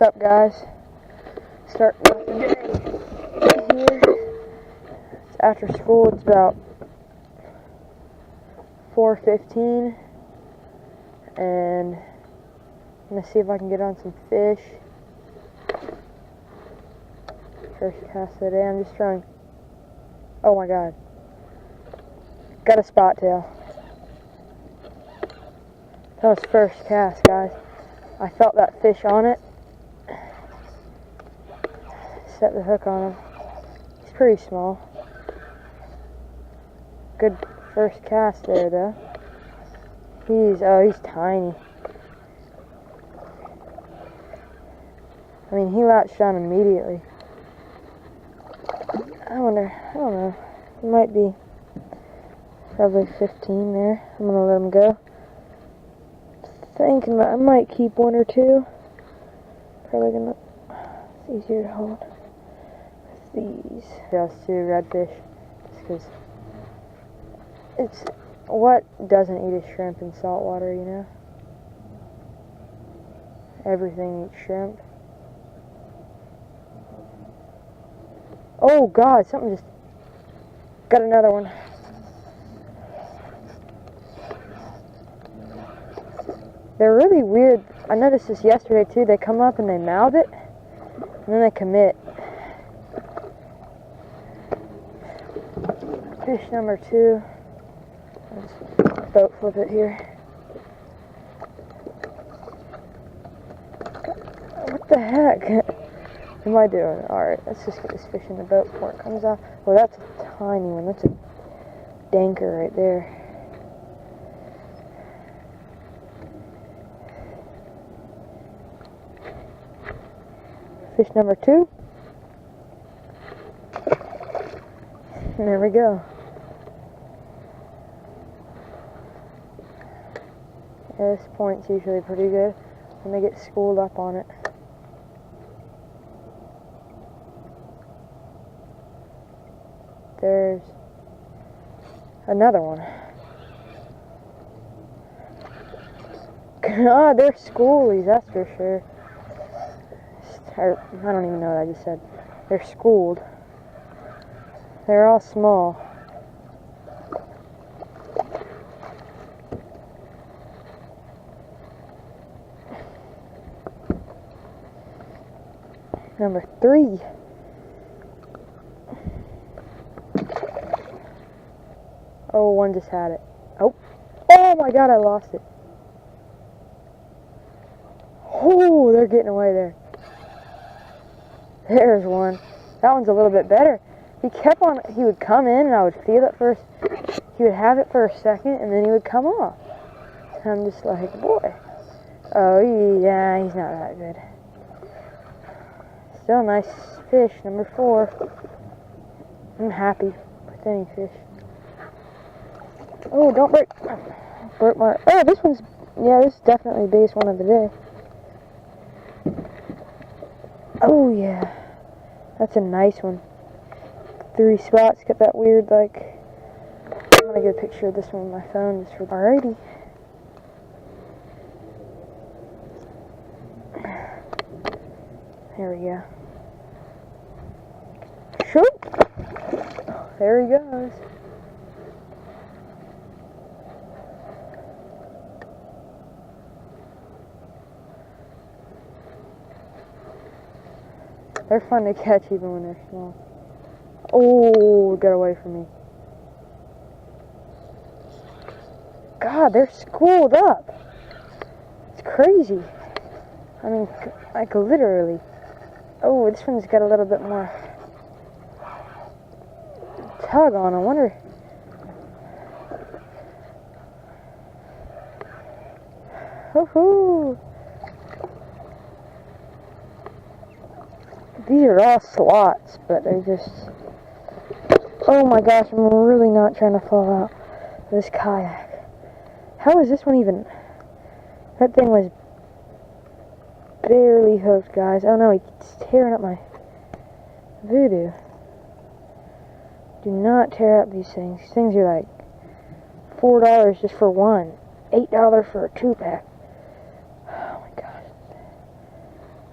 What's up, guys? Starting off the day here. It's after school. It's about 4:15, and I'm gonna see if I can get on some fish. First cast of the day. I'm just trying. Oh my god! Got a spot tail. That was first cast, guys. I felt that fish on it. Set the hook on him. He's pretty small. Good first cast there, though. He's tiny. I mean, he latched on immediately. I don't know. He might be probably 15 there. I'm gonna let him go. Thinking that I might keep one or two. Probably gonna. It's easier to hold with these. Just two redfish, just because it's what doesn't eat a shrimp in salt water, you know. Everything eats shrimp. Oh God! Something just got another one. They're really weird. I noticed this yesterday too. They come up and they mouth it, and then they commit. Fish number 2. Let's boat flip it here. What the heck am I doing? Alright, let's just get this fish in the boat before it comes off. Oh, that's a tiny one. That's a danker right there. Fish number 2. And there we go. Yeah, this point's usually pretty good when they get schooled up on it. There's another one. God, they're schoolies, that's for sure. I don't even know what I just said. They're schooled. They're all small. Number 3. Oh, one just had it. Oh my God, I lost it. Oh, they're getting away there. There's one. That one's a little bit better. He would come in and I would feel it first. He would have it for a second and then he would come off. And I'm just like, boy. Oh, yeah, he's not that good. Still a nice fish, number 4. I'm happy with any fish. Oh, don't break. Broke my. Oh, this is definitely the biggest one of the day. Oh, yeah. That's a nice one. 3 spots. Got that weird, like. I'm gonna get a picture of this one with my phone just for. Alrighty. There we go. Shoot! There he goes. They're fun to catch even when they're small. Oh, get away from me. God, they're schooled up. It's crazy. I mean, like literally. Oh, this one's got a little bit more tug on. I wonder. Woohoo! These are all slots, but they're just. Oh my gosh, I'm really not trying to fall out of this kayak. How is this one even? That thing was barely hooked, guys. Oh no, he's tearing up my Voodoo. Do not tear up these things. These things are like $4 just for one. $8 for a 2-pack. Oh my gosh.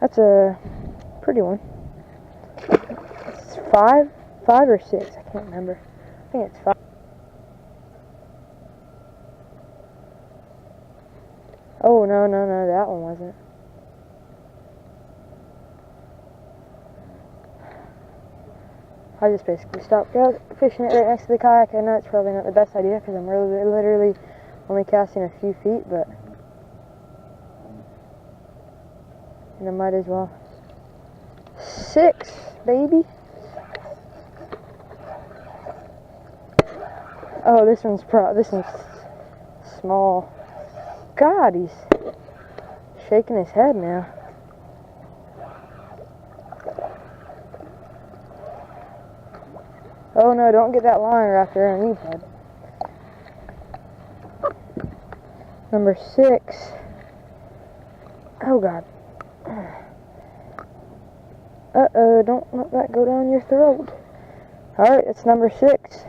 That's a pretty one. It's five or six. I can't remember. I think it's 5. Oh, no, that one wasn't. I just basically stopped fishing it right next to the kayak. I know it's probably not the best idea because I'm literally only casting a few feet, but I might as well. 6, baby. Oh, this one's small. God, he's shaking his head now. Oh no, don't get that line wrapped around you, bud. Number 6. Oh God. Uh-oh, don't let that go down your throat. Alright, it's number 6.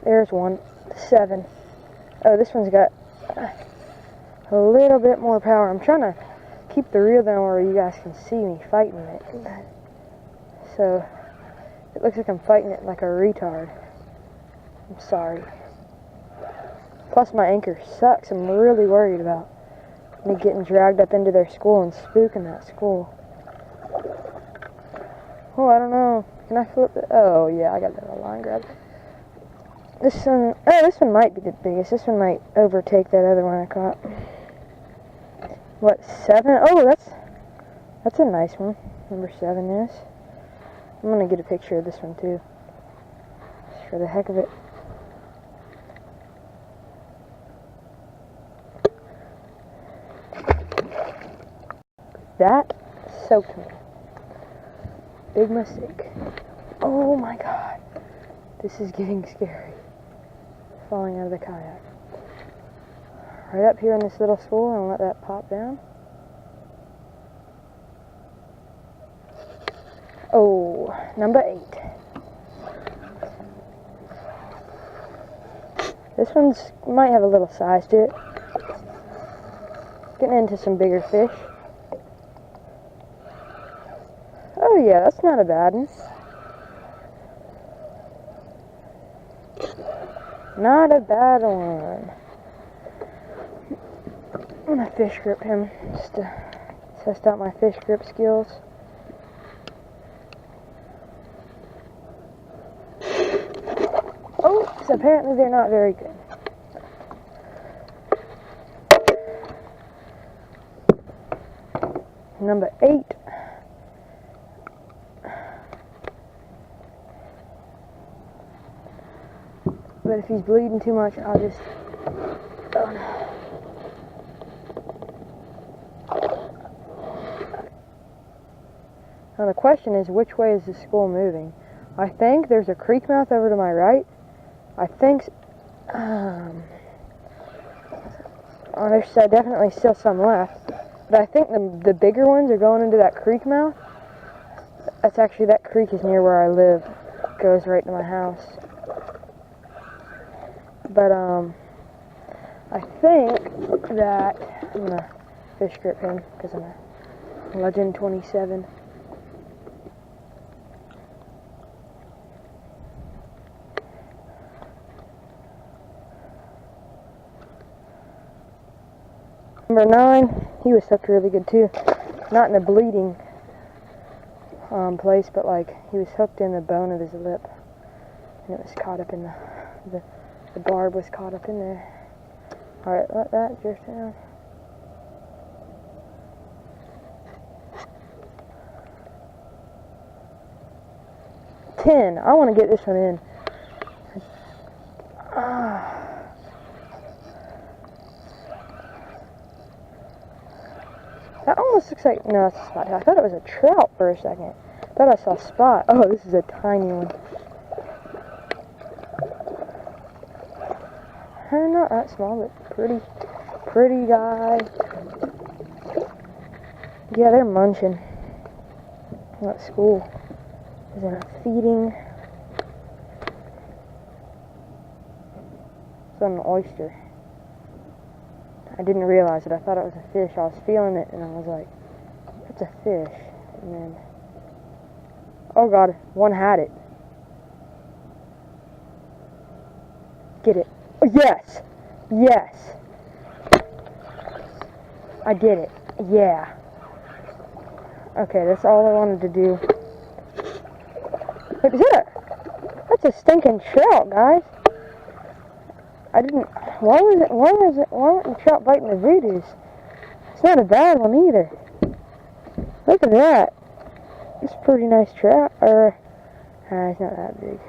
There's one. 7. Oh, this one's got a little bit more power. I'm trying to keep the reel down where you guys can see me fighting it. So, it looks like I'm fighting it like a retard. I'm sorry. Plus, my anchor sucks. I'm really worried about me getting dragged up into their school and spooking that school. Oh, I don't know. Can I flip it? Oh, yeah, I got that line grab. This one might be the biggest. This one might overtake that other one I caught. What, 7? Oh, that's a nice one. Number 7 is. I'm gonna get a picture of this one too, just for the heck of it. That soaked me. Big mistake. Oh my God, this is getting scary. Falling out of the kayak. Right up here in this little school, and let that pop down. Oh, number 8. This one's might have a little size to it. Getting into some bigger fish. Oh yeah, that's not a bad one. Not a bad one. I'm gonna fish grip him just to test out my fish grip skills. Oh, so apparently they're not very good. Number 8. But if he's bleeding too much, I'll just... Oh no. Now the question is, which way is the school moving? I think there's a creek mouth over to my right. I think... on there's definitely still some left. But I think the bigger ones are going into that creek mouth. That's actually, that creek is near where I live. It goes right to my house. But, I think that I'm gonna fish grip him because I'm a Legend 27. Number 9, he was hooked really good too. Not in a bleeding place, but like he was hooked in the bone of his lip, and it was caught up in the barb was caught up in there. All right, let that drift down. I want to get this one in. That almost looks like, no, it's a spot. I thought it was a trout for a second. I thought I saw a spot. Oh, this is a tiny one. They're not that small, but pretty guy. Yeah, they're munching. That school is in a feeding. It's an oyster. I didn't realize it. I thought it was a fish. I was feeling it, and I was like, that's a fish. And then, oh God, one had it. Get it. Oh, yes! Yes! I did it. Yeah. Okay, that's all I wanted to do. Wait, is that that's a stinking trout, guys. I didn't, why weren't the trout biting the Voodoos? It's not a bad one either. Look at that. It's a pretty nice trout, it's not that big.